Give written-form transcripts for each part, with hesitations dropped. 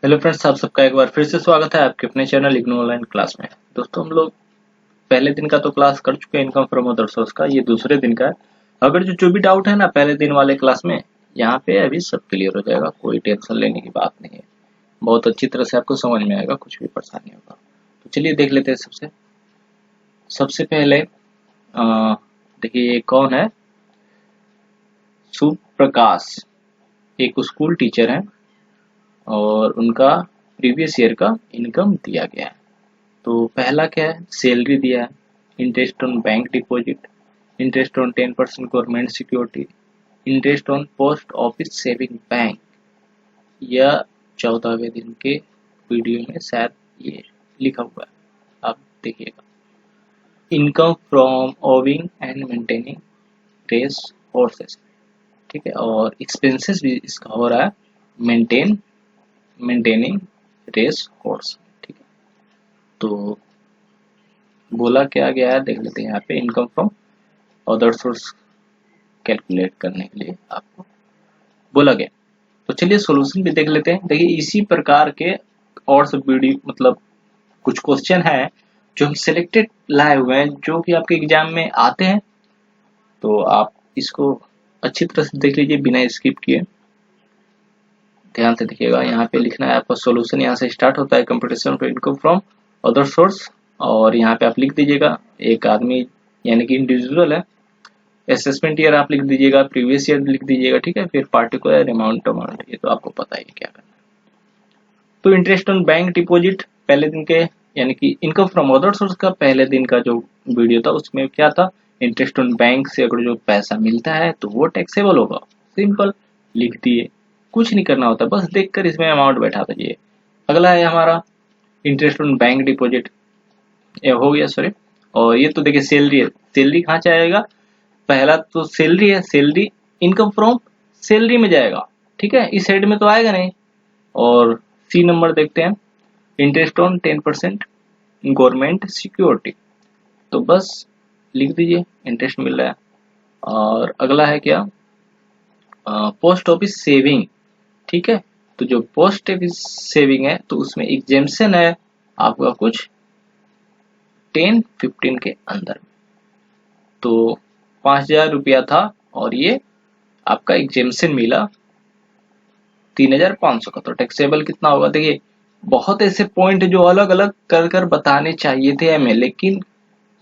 Hello friends, आप सबका एक बार फिर से स्वागत है आपके अपने चैनल इग्नू ऑनलाइन क्लास में। दोस्तों, हम लोग पहले दिन का तो क्लास कर चुके हैं इनकम फ्रॉम अदर सोर्स का। ये दूसरे दिन का है। अगर जो भी डाउट है ना पहले दिन वाले क्लास में, यहाँ पे अभी सब क्लियर हो जाएगा। कोई टेंशन लेने की बात नहीं है। बहुत अच्छी तरह से आपको समझ में आएगा, कुछ भी परेशानी होगा तो चलिए देख लेते हैं। सबसे सबसे पहले देखिए ये कौन है। सुप्रकाश एक स्कूल टीचर है और उनका प्रीवियस ईयर का इनकम दिया गया है। तो पहला क्या है, सैलरी दिया है, interest on bank deposit, interest on 10% government security, interest on post office saving bank. यह 14वें दिन के वीडियो में शायद ये लिखा हुआ है, आप देखिएगा। Income from owning and maintaining race horses, ठीक है। और एक्सपेंसेस भी इसका हो रहा है मेंटेनिंग रेस हॉर्स, ठीक है। तो बोला क्या गया है देख लेते हैं। यहाँ पे income from other source calculate करने के लिए आपको बोला गया। तो चलिए सॉल्यूशन भी देख लेते हैं। देखिए इसी प्रकार के और सब वीडियो मतलब कुछ क्वेश्चन है जो हम सिलेक्टेड लाए हुए हैं, जो कि आपके एग्जाम में आते हैं। तो आप इसको अच्छी तरह से देख लीजिए बिना स्किप किए, ध्यान से देखिएगा। यहाँ पे लिखना है आपका सॉल्यूशन। यहाँ से स्टार्ट होता है computation for income from other source, और यहाँ पे आप लिख दीजिएगा एक आदमी यानी कि इंडिविजुअल है। असेसमेंट ईयर आप लिख दीजिएगा, प्रीवियस ईयर लिख दीजिएगा, ठीक है। फिर पार्टिकुलर अमाउंट ये तो आपको पता ही क्या करना है। तो इंटरेस्ट ऑन बैंक डिपॉजिट पहले दिन के यानी कि इनकम फ्रॉम अदर सोर्स का पहले दिन का जो वीडियो था उसमें क्या था, इंटरेस्ट ऑन बैंक से अगर जो पैसा मिलता है तो वो टैक्सेबल होगा। सिंपल लिख दिए, कुछ नहीं करना होता, बस देखकर इसमें अमाउंट बैठा दीजिए। अगला है हमारा इंटरेस्ट ऑन बैंक डिपॉजिट, ये हो गया सॉरी। और ये तो देखिए सैलरी है, सैलरी कहाँ से आएगा, पहला तो सैलरी है, सैलरी इनकम फ्रॉम सैलरी में जाएगा, ठीक है। इस साइड में तो आएगा नहीं। और सी नंबर देखते हैं, इंटरेस्ट ऑन 10% गवर्नमेंट सिक्योरिटी, तो बस लिख दीजिए इंटरेस्ट मिल रहा है। और अगला है क्या, पोस्ट ऑफिस सेविंग, ठीक है। तो जो पोस्ट ऑफिस सेविंग है तो उसमें एग्जेम्पशन है आपका कुछ 10-15 के अंदर। तो 5,000 रुपया था और ये आपका एग्जेम्पशन मिला 3,500 का। तो टैक्सेबल कितना होगा, देखिए बहुत ऐसे पॉइंट जो अलग अलग कर कर बताने चाहिए थे हमें, लेकिन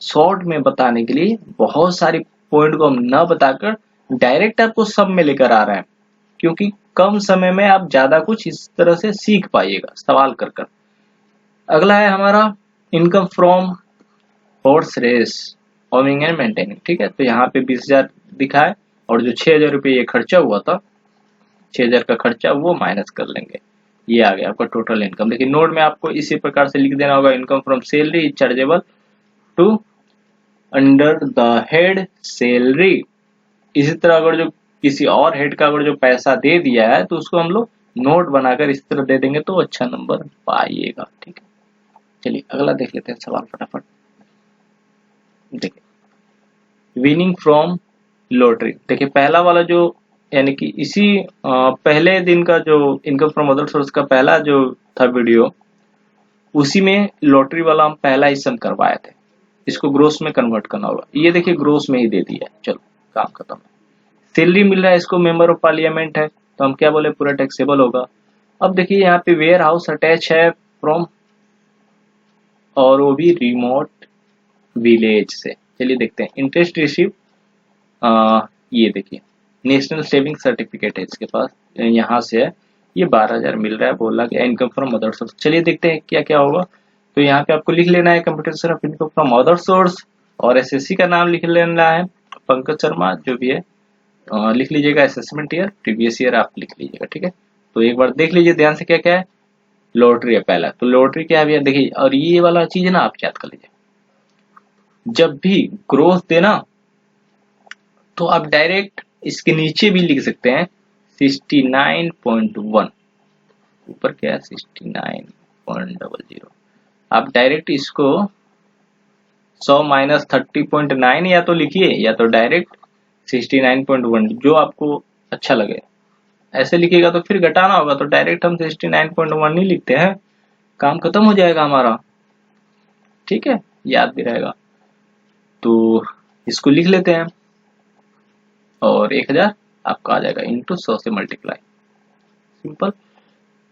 शॉर्ट में बताने के लिए बहुत सारी पॉइंट को हम न बताकर डायरेक्ट आपको सब में लेकर आ रहे हैं, क्योंकि कम समय में आप ज्यादा कुछ इस तरह से सीख पाइएगा सवाल कर कर। अगला है हमारा income from horse race owning and maintaining, ठीक है। तो यहाँ पे 20,000 दिखा है और जो 6,000 रुपये ये खर्चा हुआ था, 6,000 का खर्चा वो माइनस कर लेंगे। ये आ गया आपका टोटल इनकम। लेकिन नोट में आपको इसी प्रकार से लिख देना होगा, income from salary chargeable to under the head salary. इसी तरह अगर जो किसी और हेड का अगर जो पैसा दे दिया है तो उसको हम लोग नोट बनाकर इस तरह दे देंगे तो अच्छा नंबर पाइएगा, ठीक है। चलिए अगला देख लेते हैं सवाल फटाफट। देखिए विनिंग फ्रॉम लॉटरी, देखिए पहला वाला जो यानी कि इसी पहले दिन का जो इनकम फ्रॉम अदर सोर्स का पहला जो था वीडियो, उसी में लॉटरी वाला हम पहला ही सम करवाए थे। इसको ग्रोस में कन्वर्ट करना होगा। ये देखिए ग्रोस में ही दे दिया है, चलो काम खत्म है। सैलरी मिल रहा है इसको, मेंबर ऑफ पार्लियामेंट है, तो हम क्या बोले पूरा टैक्सेबल होगा। अब देखिए यहाँ पे वेयर हाउस अटैच है फ्रॉम, और वो भी रिमोट विलेज से। चलिए देखते हैं इंटरेस्ट रिसीव, ये देखिए नेशनल सेविंग सर्टिफिकेट है इसके पास, यहाँ से है। ये 12,000 मिल रहा है, बोला गया इनकम फ्रॉम अदर सोर्स। चलिए देखते हैं क्या क्या होगा। तो यहाँ पे आपको लिख लेना है computation of income from other source, और एसएससी का नाम लिख लेना है पंकज शर्मा जो भी है। लिख लीजिएगा असेसमेंट ईयर, प्रीवियस ईयर आप लिख लीजिएगा, ठीक है। तो एक बार देख लीजिए ध्यान से क्या क्या है। लॉटरी है पहला, तो लॉटरी क्या है भैया देखिए, और ये वाला चीज है ना आप याद कर लीजिए, जब भी ग्रोथ देना तो आप डायरेक्ट इसके नीचे भी लिख सकते हैं 69.1, ऊपर क्या है 69.00। आप डायरेक्ट इसको 100 माइनस 30.9 या तो लिखिए या तो डायरेक्ट 69.1, जो आपको अच्छा लगे। ऐसे लिखेगा तो फिर घटाना होगा, तो डायरेक्ट हम 69.1 नहीं लिखते हैं, काम खत्म हो जाएगा हमारा। ठीक है, याद भी रहेगा। तो इसको लिख लेते हैं और 1000 आपका आ जाएगा इंटू 100 से मल्टीप्लाई, सिंपल।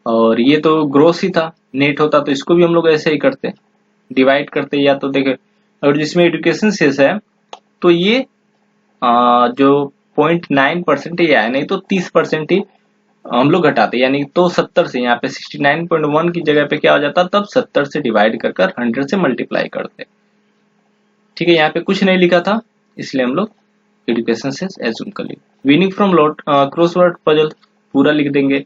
और ये तो ग्रोस ही था, नेट होता तो इसको भी हम लोग ऐसे ही करते, डिवाइड करते, या तो देखे अगर जिसमें एजुकेशन सेस है तो ये जो 0.9% ही आया, नहीं तो 30% ही हम लोग घटाते, यानी तो 70 से, यहाँ पे 69.1 की जगह पे क्या हो जाता, तब 70 से डिवाइड कर 100 से मल्टीप्लाई करते। ठीक है, यहाँ पे कुछ नहीं लिखा था इसलिए हम लोग एजुकेशन से एज्यूम कर लिए। Winning from lot crossword puzzle पूरा लिख देंगे।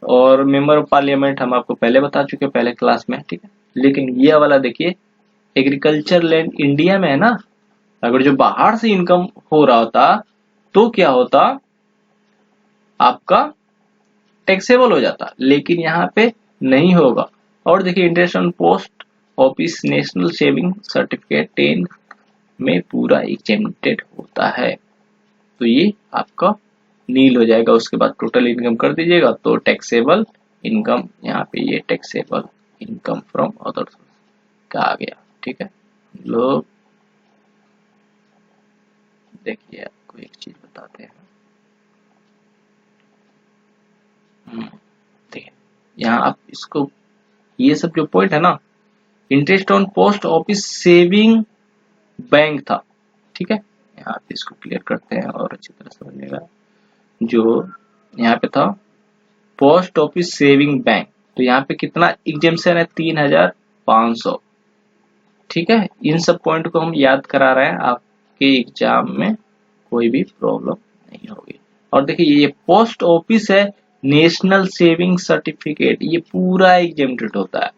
और मेंबर ऑफ पार्लियामेंट हम आपको पहले बता चुके हैं पहले क्लास में, ठीक है। लेकिन ये वाला देखिए, एग्रीकल्चर लैंड इंडिया में है ना, अगर जो बाहर से इनकम हो रहा होता तो क्या होता, आपका टैक्सेबल हो जाता, लेकिन यहाँ पे नहीं होगा। और देखिए interest on post office national saving certificate 10 में पूरा एग्जेम्प्टेड होता है, तो ये आपका नील हो जाएगा। उसके बाद टोटल इनकम कर दीजिएगा तो टैक्सेबल इनकम, यहाँ पे ये taxable income from other source का आ गया। ठीक है, लोग देखिए आपको एक चीज बताते हैं, देखिए यहाँ आप इसको, ये सब जो पॉइंट है ना, interest on post office saving bank था। ठीक है, यहाँ पे इसको क्लियर करते हैं और अच्छी तरह समझिएगा। जो यहाँ पे था पोस्ट ऑफिस सेविंग बैंक, तो यहाँ पे कितना एग्जेम्पशन है, 3500। ठीक है, इन सब पॉइंट को हम याद करा रहे हैं, आपके एग्जाम में कोई भी प्रॉब्लम नहीं होगी। और देखिए ये पोस्ट ऑफिस है, नेशनल सेविंग सर्टिफिकेट, ये पूरा एग्जेम्प्टेड होता है,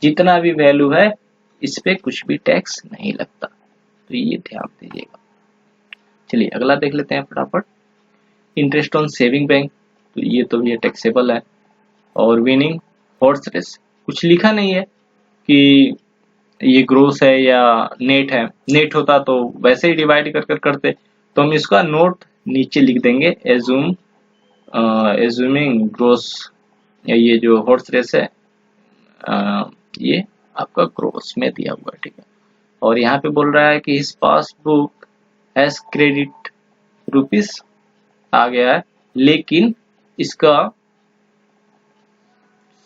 जितना भी वैल्यू है इस पे कुछ भी टैक्स नहीं लगता, तो ये ध्यान दीजिएगा। चलिए अगला देख लेते हैं फटाफट। इंटरेस्ट ऑन सेविंग बैंक, तो ये टैक्सेबल है। और विनिंग हॉर्स रेस, कुछ लिखा नहीं है कि ये ग्रोस है या नेट है, नेट होता तो वैसे ही डिवाइड कर करते, तो हम इसका नोट नीचे लिख देंगे, एज्यूमिंग ग्रोस, या ये जो हॉर्स रेस है ये आपका ग्रोस में दिया हुआ है। ठीक है, और यहाँ पे बोल रहा है कि इस पासबुक हैज क्रेडिट रुपीस आ गया है, लेकिन इसका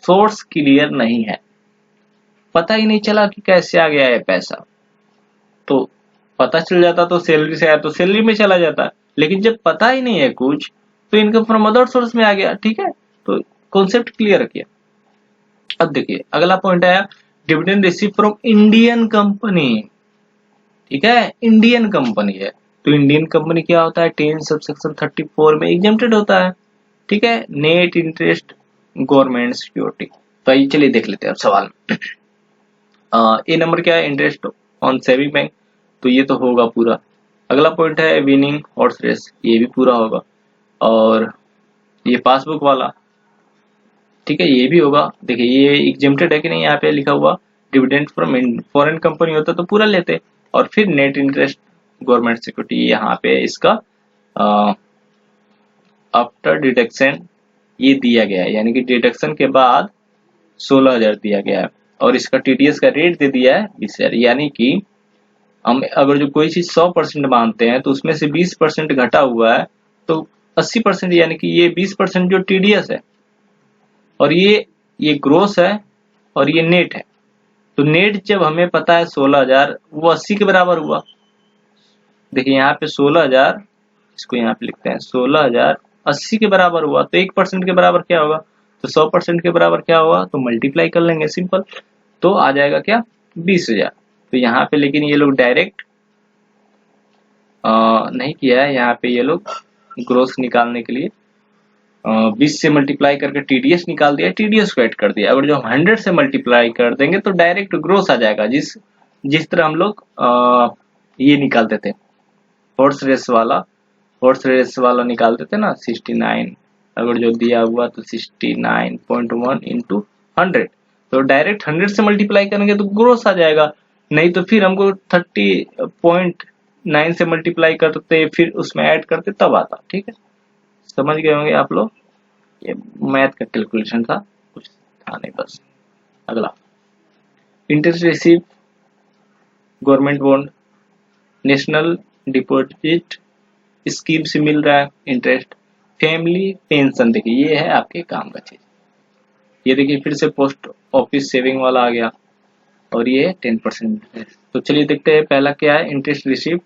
सोर्स क्लियर नहीं है, पता ही नहीं चला कि कैसे आ गया है पैसा। तो पता चल जाता तो सैलरी से आया तो सैलरी में चला जाता, लेकिन जब पता ही नहीं है कुछ तो इनकम फ्रॉम अदर सोर्स में आ गया। ठीक है, तो कॉन्सेप्ट क्लियर रखिए। अब देखिए अगला पॉइंट आया, dividend receive from Indian company. ठीक है, इंडियन कंपनी है, तो इंडियन कंपनी क्या होता है, 10 सबसेक्शन 34 में एग्जेम्प्टेड होता है। ठीक है, नेट इंटरेस्ट गवर्नमेंट सिक्योरिटी। तो आइए चलिए देख लेते हैं अब सवाल में। ए नंबर क्या है, इंटरेस्ट ऑन सेविंग बैंक, तो ये तो होगा पूरा। अगला पॉइंट है विनिंग हॉर्स रेस, ये भी पूरा होगा। और ये पासबुक वाला, ठीक है, ये भी होगा। देखिए ये एग्जेम्प्टेड है कि नहीं, यहाँ पे लिखा हुआ डिविडेंड फ्रॉम फॉरेन कंपनी होता तो पूरा लेते। और फिर नेट इंटरेस्ट गवर्नमेंट सिक्योरिटी, यहाँ पे इसका आफ्टर डिडक्शन ये दिया गया है, यानी कि डिडक्शन के बाद 16,000 दिया गया है। और इसका टीडीएस का रेट दे दिया है 20,000, यानी कि हम अगर जो कोई चीज 100% मानते हैं तो उसमें से 20% घटा हुआ है तो 80%, यानी कि ये 20% जो टीडीएस है, और ये ग्रोस है और ये नेट है। तो नेट जब हमें पता है 16,000, वो 80 के बराबर हुआ। देखिए यहाँ पे 16,000, इसको यहाँ पे लिखते हैं 16,000 80 के बराबर हुआ, तो 1% के बराबर क्या होगा, तो 100% के बराबर क्या होगा, तो मल्टीप्लाई कर लेंगे सिंपल, तो आ जाएगा क्या 20,000। तो यहाँ पे लेकिन ये लोग डायरेक्ट नहीं किया है, यहाँ पे ये लोग ग्रोस निकालने के लिए 20 से मल्टीप्लाई करके टीडीएस निकाल दिया, टीडीएस को ऐड कर दिया। अगर जो हम 100 से मल्टीप्लाई कर देंगे तो डायरेक्ट ग्रोस आ जाएगा, जिस तरह हम लोग ये निकालते थे हॉर्स रेस वाला निकालते थे ना 69, अगर जो दिया हुआ तो 69.1 इंटू 100, तो डायरेक्ट 100 से मल्टीप्लाई करेंगे तो ग्रोस आ जाएगा। नहीं तो फिर हमको 30.9 से मल्टीप्लाई करते फिर उसमें ऐड करते तब आता। ठीक है, समझ गए होंगे आप लोग। ये मैथ का कैलकुलेशन था, कुछ था नहीं बस। अगला, interest receive government bond, national deposit scheme से मिल रहा है इंटरेस्ट, फैमिली पेंशन, देखिए ये है आपके काम का चीज। ये देखिए फिर से पोस्ट ऑफिस सेविंग वाला आ गया, और ये 10%। तो चलिए देखते हैं पहला क्या है, इंटरेस्ट रिसीव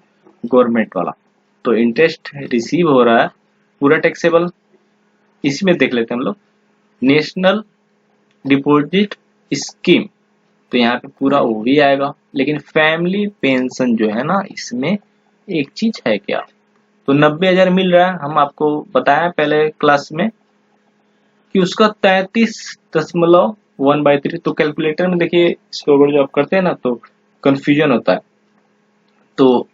गवर्नमेंट वाला। तो इंटरेस्ट रिसीव हो रहा है पूरा टैक्सेबल, इसी में देख लेते हैं हम लोग, नेशनल डिपॉजिट स्कीम, तो यहाँ पे पूरा वो भी आएगा। लेकिन फैमिली पेंशन जो है ना, इसमें एक चीज है क्या, तो 90,000 मिल रहा है। हम आपको बताया पहले क्लास में कि उसका 33.1/3, तो कैलकुलेटर में देखिए इसको अगर जो आप करते हैं ना तो कंफ्यूजन होता है। तो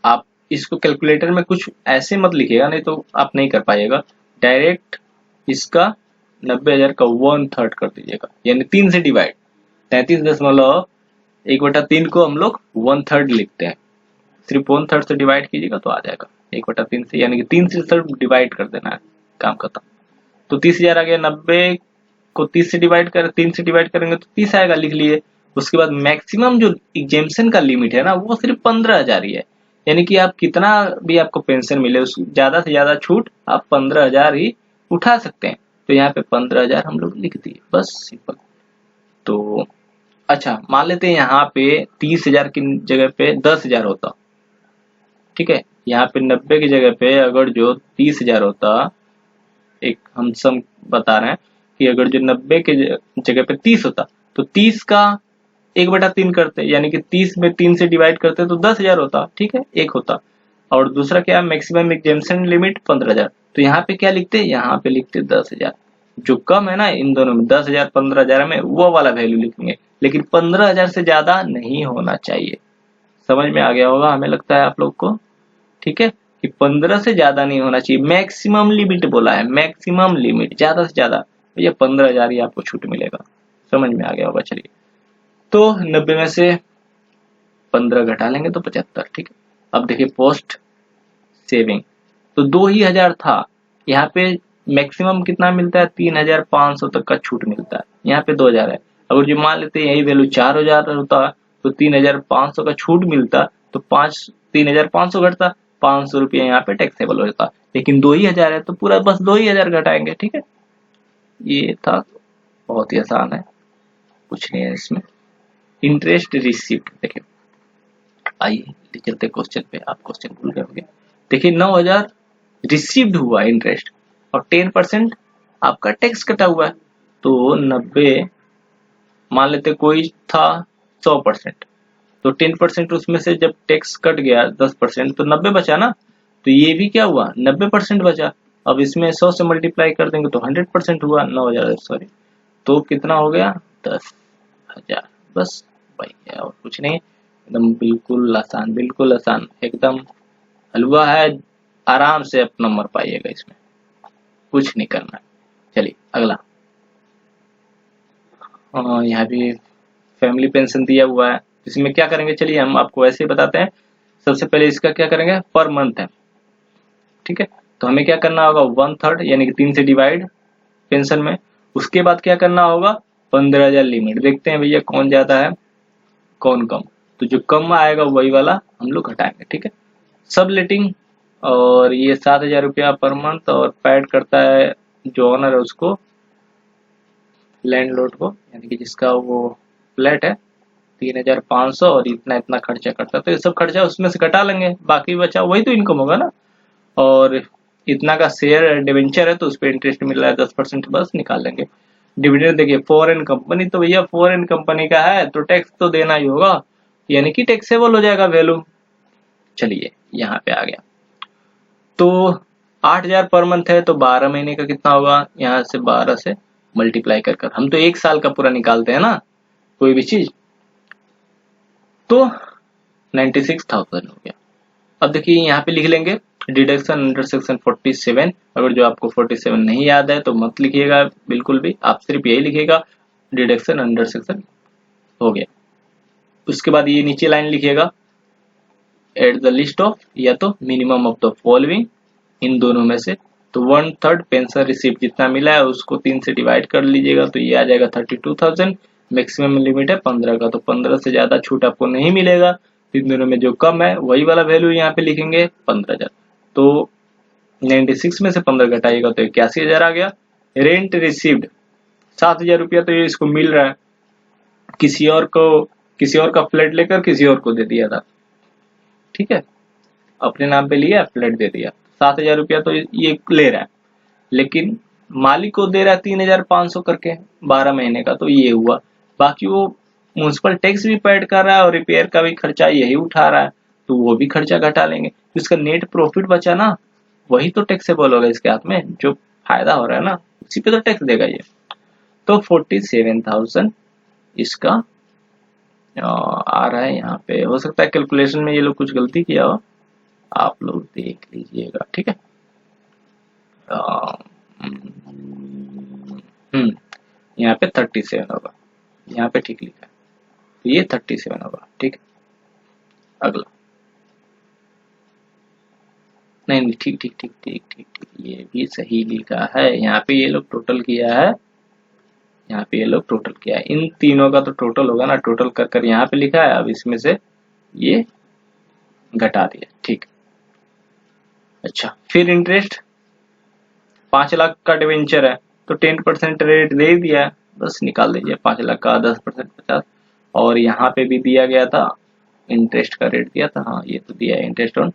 आप इसको कैलकुलेटर में कुछ ऐसे मत लिखिएगा, नहीं तो आप नहीं कर पाइएगा। डायरेक्ट इसका 90,000 का 1/3 कर दीजिएगा, यानी 3 से डिवाइड। 33.1/3 को हम लोग 1/3 लिखते हैं, सिर्फ 1/3 से डिवाइड कीजिएगा तो आ जाएगा 1/3 से, यानी कि 3 से सिर्फ डिवाइड कर देना है, काम खत्म। तो 30,000 आ गया, 90 को 30 से डिवाइड कर 3 से डिवाइड करेंगे तो 30 आएगा, लिख लिए। उसके बाद मैक्सिमम जो एग्जेम्पशन का लिमिट है ना, वो सिर्फ 15,000 ही है, यानी कि आप कितना भी आपको पेंशन मिले उस ज्यादा से ज्यादा छूट आप 15,000 ही उठा सकते हैं। तो यहाँ पे 15,000 हम लोग लिख दिए, बस सिंपल। तो अच्छा, मान लेते हैं यहाँ पे 30,000 की जगह पे 10,000 होता, ठीक है। यहाँ पे 90 की जगह पे अगर जो 30,000 होता, एक हम सम बता रहे हैं कि अगर जो 90 के जगह पे 30 होता, तो 30 का 1/3 करते, यानी कि 30 में 3 से डिवाइड करते तो 10,000 होता, ठीक है, एक होता। और दूसरा क्या, मैक्सिमम एग्जेम्पशन लिमिट 15,000, तो यहाँ पे क्या लिखते, यहाँ पे लिखते 10,000। जो कम है ना इन दोनों में, 10,000 15,000 में, वो वाला वैल्यू लिखेंगे, लेकिन 15,000 से ज्यादा नहीं होना चाहिए। समझ में आ गया होगा हमें लगता है आप लोग को, ठीक है, कि 15 से ज्यादा नहीं होना चाहिए। मैक्सिमम लिमिट बोला है, मैक्सिमम लिमिट, ज्यादा से ज्यादा भैया 15,000 ही आपको छूट मिलेगा। समझ में आ गया होगा। चलिए, तो 90 में से 15 घटा लेंगे तो 75, ठीक है। अब देखिए पोस्ट सेविंग, तो 2,000 था, यहाँ पे मैक्सिमम कितना मिलता है, 3,500 तक का छूट मिलता है, यहाँ पे 2,000 है। अगर जो मान लेते हैं यही वैल्यू 4,000 होता तो 3,500 का छूट मिलता, तो 3,500 घटता, 500 रुपये यहाँ पे टैक्सेबल हो जाता। लेकिन 2,000 है तो पूरा बस 2,000 घटाएंगे, ठीक है। ये था, बहुत ही आसान है, कुछ नहीं है इसमें। इंटरेस्ट रिसिप्ट देखिए, आइए चलते क्वेश्चन पे, आप क्वेश्चन भूल गए होंगे। देखिए 9,000 रिसीव्ड हुआ इंटरेस्ट, और 10% आपका टैक्स कटा हुआ है। तो 90, मान लेते कोई था 100%, तो 10% उसमें से जब टैक्स कट गया 10%, तो 90 बचा ना, तो ये भी क्या हुआ, 90% बचा। अब इसमें 100 से मल्टीप्लाई कर देंगे तो 100% हुआ, 9,000 सॉरी, तो कितना हो गया, 10,000, बस भाई है, और कुछ नहीं। एकदम बिल्कुल आसान, बिल्कुल आसान, एकदम हलवा है, आराम से अपना नंबर पाइएगा, इसमें कुछ नहीं करना है। चलिए अगला, यहाँ भी फैमिली पेंशन दिया हुआ है, इसमें क्या करेंगे, चलिए हम आपको ऐसे ही बताते हैं। सबसे पहले इसका क्या करेंगे, पर मंथ है, ठीक है। तो हमें क्या करना होगा, 1/3 यानी कि 3 से डिवाइड पेंशन में। उसके बाद क्या करना होगा, 15,000 लिमिट, देखते हैं भैया कौन ज्यादा है कौन कम। तो जो कम आएगा वही वाला हम लोग घटाएंगे, ठीक है। सब लेटिंग, और ये 7,000 रुपया पर मंथ, और पैड करता है जो ऑनर है उसको, लैंडलॉर्ड को, यानी कि जिसका वो फ्लैट है, 3,500, और इतना इतना खर्चा करता है। तो ये सब खर्चा उसमें से घटा लेंगे, बाकी बचा वही तो इनकम होगा ना। और इतना का शेयर डिवेंचर है तो उस पर इंटरेस्ट मिल रहा है 10%, बस निकाल लेंगे। डिविडेंड देखिए, फॉरेन कंपनी, तो भैया फॉरेन कंपनी का है तो टैक्स तो देना ही होगा, यानी कि टैक्सेबल हो जाएगा वैल्यू। चलिए यहाँ पे आ गया, तो 8,000 पर मंथ है, तो 12 महीने का कितना होगा, यहाँ से 12 से मल्टीप्लाई कर हम तो एक साल का पूरा निकालते हैं ना कोई भी चीज, तो 96,000 हो गया। अब देखिए यहाँ पे लिख लेंगे डिडक्शन अंडर सेक्शन 47, अगर जो आपको 47 नहीं याद है तो मत लिखिएगा बिल्कुल भी, आप सिर्फ यही लिखिएगा डिडक्शन अंडर सेक्शन, हो गया। उसके बाद ये नीचे लाइन लिखिएगा, एट द लिस्ट ऑफ, या तो मिनिमम ऑफ द फॉलोइंग, इन दोनों में से तो 1/3 पेंशन रिसिप्ट जितना मिला है उसको 3 से डिवाइड कर लीजिएगा, तो ये आ जाएगा 32,000। मैक्सिमम लिमिट है 15 का, तो 15 से ज्यादा छूट आपको नहीं मिलेगा। इन दोनों में जो कम है वही वाला वैल्यू यहाँ पे लिखेंगे 15,000। तो 96 में से 15 घटाइएगा तो 81,000 आ गया। रेंट रिसीव्ड 7,000 रुपया, तो ये इसको मिल रहा है। किसी और का फ्लैट लेकर किसी और को दे दिया था, ठीक है, अपने नाम पे लिया, फ्लैट दे दिया, 7,000 रुपया तो ये ले रहा है, लेकिन मालिक को दे रहा है 3,500 करके 12 महीने का, तो ये हुआ। बाकी वो म्युनिसिपल टैक्स भी पेड कर रहा है और रिपेयर का भी खर्चा यही उठा रहा है, तो वो भी खर्चा घटा लेंगे। तो इसका नेट प्रॉफिट बचा ना, वही तो टैक्सेबल होगा इसके हाथ में, जो फायदा हो रहा है ना उसी पे तो टैक्स देगा ये। तो 47,000 इसका आ रहा है यहाँ पे। हो सकता है कैलकुलेशन में ये लोग कुछ गलती किया हो, आप लोग देख लीजिएगा, ठीक है। यहाँ पे 37 होगा, यहाँ पे ठीक लिखा है, तो ये 37 होगा, ठीक है। अगला, नहीं ठीक ठीक ठीक ठीक ठीक ठीक, ये भी सही लिखा है। यहाँ पे ये लोग टोटल किया है, यहाँ पे ये लोग टोटल किया है, इन तीनों का तो टोटल होगा ना, टोटल कर कर यहाँ पे लिखा है, अब इसमें से ये घटा दिया, ठीक। अच्छा, फिर इंटरेस्ट 5 लाख का डिवेंचर है तो 10% रेट दे दिया है, बस निकाल दीजिए 5 लाख का 10% 50। और यहाँ पे भी दिया गया था, इंटरेस्ट का रेट दिया था, हाँ ये तो दिया है, इंटरेस्ट ऑन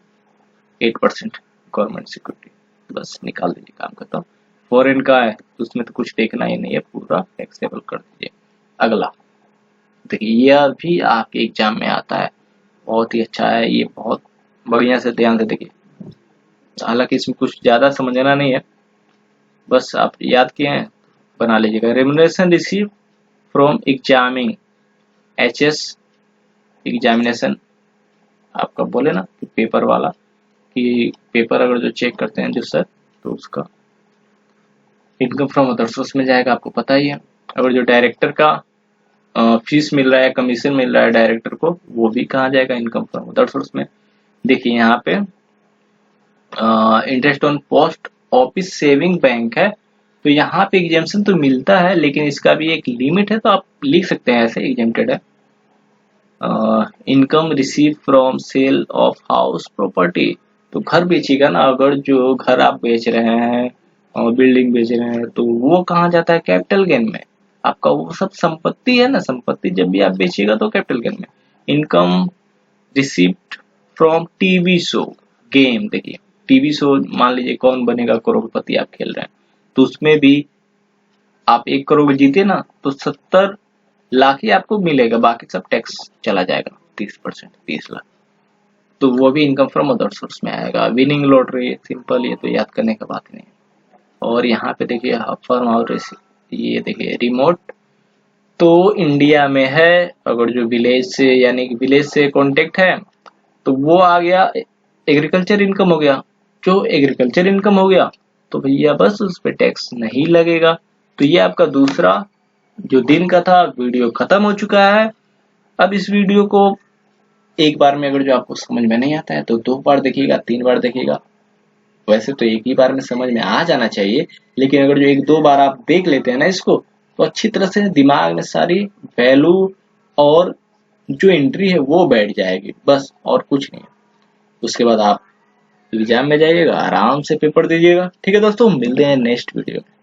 8% गवर्नमेंट सिक्योरिटी, बस निकाल दीजिए, काम करता हूँ। फॉरेन का है तो उसमें तो कुछ देखना ही नहीं है, पूरा टैक्सेबल कर दीजिए। अगला देखिए, यह भी आपके एग्जाम में आता है, बहुत ही अच्छा है ये, बहुत बढ़िया से ध्यान से देखिए। हालांकि इसमें कुछ ज्यादा समझना नहीं है, बस आप याद किए हैं बना लीजिएगा। Remuneration receive from examining HS examination, आपका बोले ना कि पेपर वाला, कि पेपर अगर जो चेक करते हैं जो सर, तो उसका इनकम फ्रॉम अदर सोर्स में जाएगा, आपको पता ही है। अगर जो डायरेक्टर का फीस मिल रहा है, कमीशन मिल रहा है डायरेक्टर को, वो भी कहाँ जाएगा, इनकम फ्रॉम अदर सोर्स में। देखिए यहाँ पे interest on post office saving bank है, तो यहाँ पे एग्जाम्शन तो मिलता है, लेकिन इसका भी एक लिमिट है, तो आप लिख सकते हैं ऐसे, एग्जाम्प्टेड है। Income receive from sale of house property, तो घर बेचिएगा ना, अगर जो घर आप बेच रहे हैं और बिल्डिंग बेच रहे हैं, तो वो कहाँ जाता है, कैपिटल गेन में। आपका वो सब संपत्ति है ना, संपत्ति जब भी आप बेचिएगा तो कैपिटल गेन में। Income received from TV show game, देखिए टीवी शो, मान लीजिए कौन बनेगा करोड़पति आप खेल रहे हैं, तो उसमें भी आप 1 करोड़ जीते ना, तो 70 लाख ही आपको मिलेगा, बाकी सब टैक्स चला जाएगा 30%, 30 लाख, तो वो भी इनकम फ्रॉम अदर सोर्स में आएगा। विनिंग लॉटरी सिंपल, ये तो याद करने का बात नहीं है। और यहाँ पे देखिए फर्म और ये देखिए रिमोट, तो इंडिया में है, अगर जो विलेज से, यानी कि विलेज से कॉन्टेक्ट है, तो वो आ गया एग्रीकल्चर इनकम हो गया। जो एग्रीकल्चर इनकम हो गया तो भैया बस उस पर टैक्स नहीं लगेगा। तो ये आपका दूसरा जो दिन का था, वीडियो खत्म हो चुका है। अब इस वीडियो को एक बार में अगर जो आपको समझ में नहीं आता है तो 2 बार देखिएगा, 3 बार देखिएगा। वैसे तो एक ही बार में समझ में आ जाना चाहिए, लेकिन अगर जो 1-2 बार आप देख लेते हैं ना इसको, तो अच्छी तरह से दिमाग में सारी वैल्यू और जो एंट्री है वो बैठ जाएगी, बस और कुछ नहीं है। उसके बाद आप एग्जाम में जाइएगा, आराम से पेपर दीजिएगा। ठीक है दोस्तों, मिलते हैं नेक्स्ट वीडियो में।